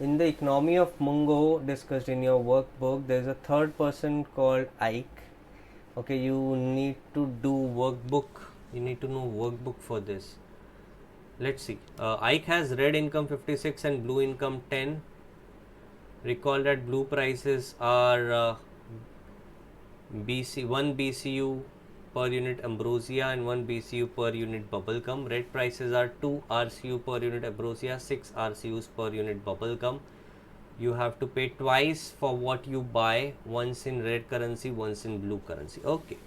In the economy of Mungo discussed in your workbook, there is a third person called Ike. Okay, you need to do workbook. You need to know workbook for this. Let's see. Ike has red income 56 and blue income 10. Recall that blue prices are BC 1 BCU per unit ambrosia and 1 BCU per unit bubblegum. Red prices are 2 RCU per unit ambrosia, 6 RCUs per unit bubblegum. You have to pay twice for what you buy, once in red currency, once in blue currency. Okay.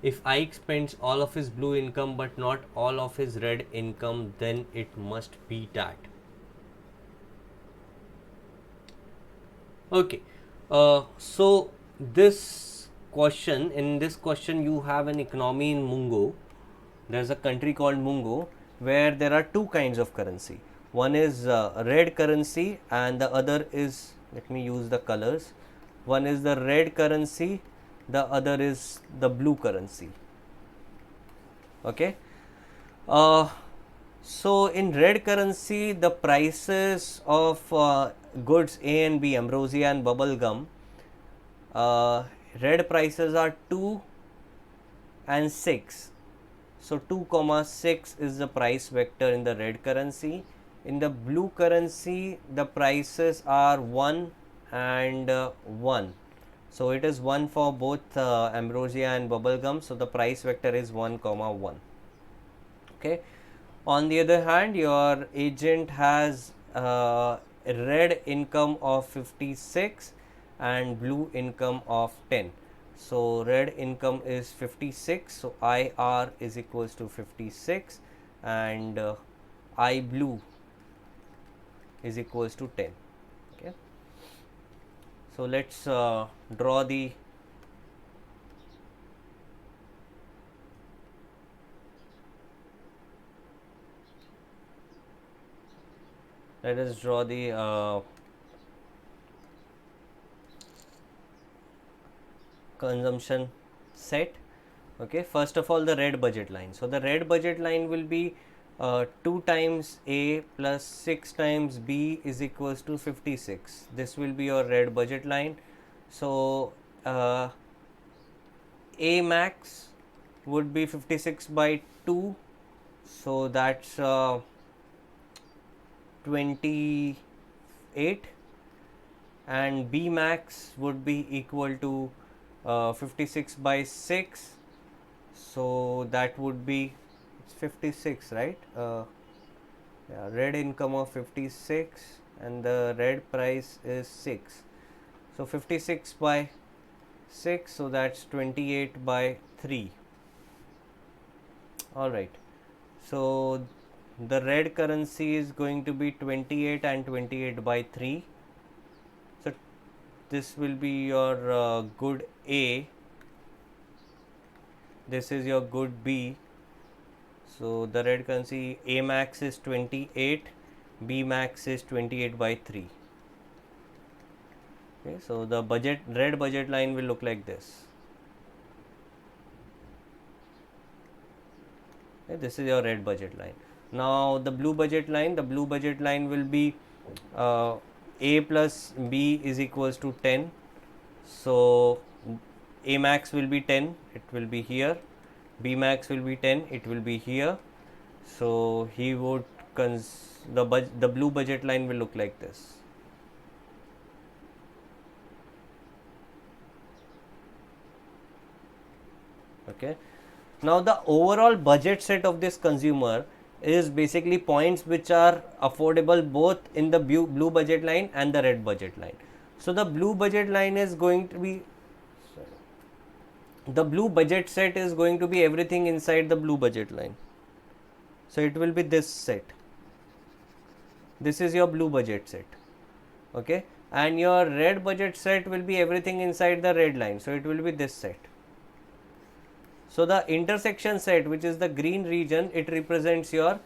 If Ike spends all of his blue income but not all of his red income, then it must be that. Okay. So this question, in this question you have an economy in Mungo. There's a country called Mungo where there are two kinds of currency. One is red currency and the other is, let me use the colors. One is the red currency, the other is the blue currency. Okay. So in red currency, the prices of goods A and B, ambrosia and bubble gum, red prices are 2 and 6. So 2,6 is the price vector in the red currency. In the blue currency, the prices are 1 and 1. So it is 1 for both ambrosia and bubblegum. So the price vector is 1, 1. Okay. On the other hand, your agent has red income of 56 and blue income of 10. So red income is 56, so IR is equals to 56 and I blue is equals to 10. Okay. So let's draw the let us draw the consumption set. Okay, first of all the red budget line. So the red budget line will be 2 times A plus 6 times B is equals to 56. This will be your red budget line. So A max would be 56 by 2. So that's 28, and B max would be equal to 56 by 6. So that would be 56, right? Yeah, red income of 56 and the red price is 6. So 56 by 6, so that's 28 by 3. Alright, so the red currency is going to be 28 and 28 by 3. So this will be your good A, this is your good B. So the red currency A max is 28, B max is 28 by 3. Okay, so the red budget line will look like this. Okay, this is your red budget line. Now the blue budget line will be A plus B is equals to 10. So A max will be 10, it will be here. B max will be 10, it will be here. So he would the blue budget line will look like this. Okay. Now the overall budget set of this consumer is basically points which are affordable both in the blue budget line and the red budget line. So the blue budget line is going to be, the blue budget set is going to be everything inside the blue budget line. So it will be this set. This is your blue budget set. Okay. And your red budget set will be everything inside the red line. So it will be this set. So the intersection set, which is the green region, it represents your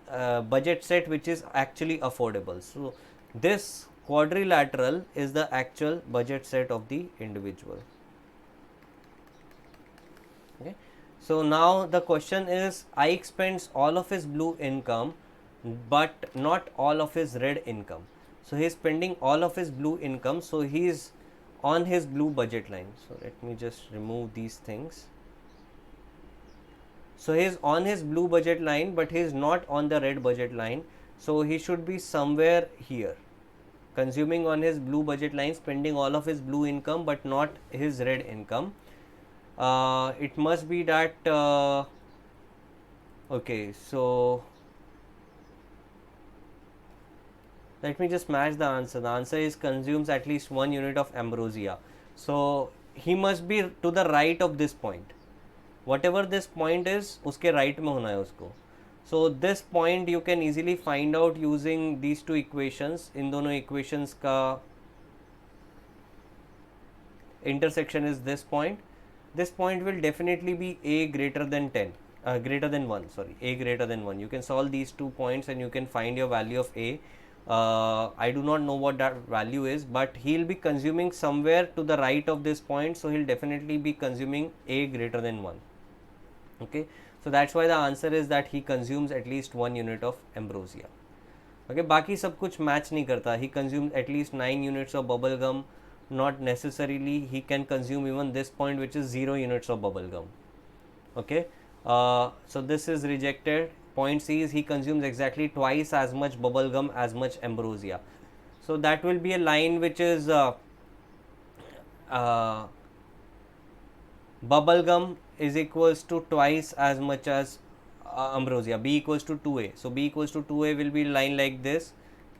budget set which is actually affordable. So this quadrilateral is the actual budget set of the individual. Okay. So now the question is, Ike spends all of his blue income but not all of his red income. So he is spending all of his blue income, so he is on his blue budget line. So let me just remove these things. So he is on his blue budget line, but he is not on the red budget line. So he should be somewhere here, consuming on his blue budget line, spending all of his blue income, but not his red income. It must be that, okay, so let me just match the answer. The answer is consumes at least 1 unit of ambrosia. So he must be to the right of this point. Whatever this point is, उसके right में होना है उसको. So this point you can easily find out using these two equations. इन दोनों equations का intersection is this point. This point will definitely be a greater than 10. Greater than 1, sorry, a greater than 1. You can solve these 2 points and you can find your value of a. I do not know what that value is, but he'll be consuming somewhere to the right of this point, so he'll definitely be consuming a greater than 1. Okay, so that's why the answer is that he consumes at least 1 unit of ambrosia. Okay, बाकी सब कुछ match नहीं करता. He consumes at least 9 units of bubble gum. Not necessarily he can consume even this point, which is 0 units of bubble gum. Okay, so this is rejected. Point C is he consumes exactly twice as much bubble gum as much ambrosia. So that will be a line which is bubble gum is equals to twice as much as ambrosia. B equals to 2a. So B equals to 2a will be line like this.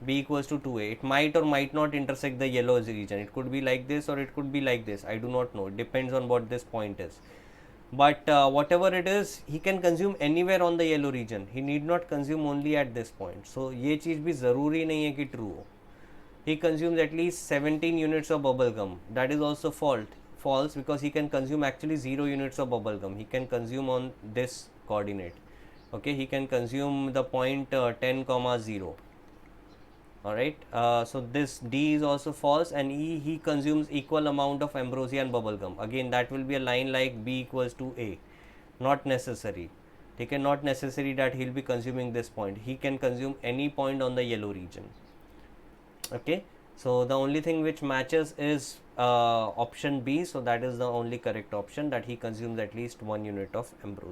B equals to 2a. It might or might not intersect the yellow region. It could be like this or it could be like this. I do not know. It depends on what this point is. But whatever it is, he can consume anywhere on the yellow region. He need not consume only at this point. So ये चीज़ भी ज़रूरी नहीं है कि true हो. He consumes at least 17 units of bubble gum. That is also false because he can consume actually 0 units of bubble gum. He can consume on this coordinate. Okay, he can consume the point 10 comma 0. Alright, so this D is also false, and E, he consumes equal amount of ambrosia and bubble gum. Again, that will be a line like B equals to A. Not necessary. Okay, not necessary that he'll be consuming this point. He can consume any point on the yellow region. Okay, so the only thing which matches is option B. So that is the only correct option, that he consumes at least 1 unit of ambrosia.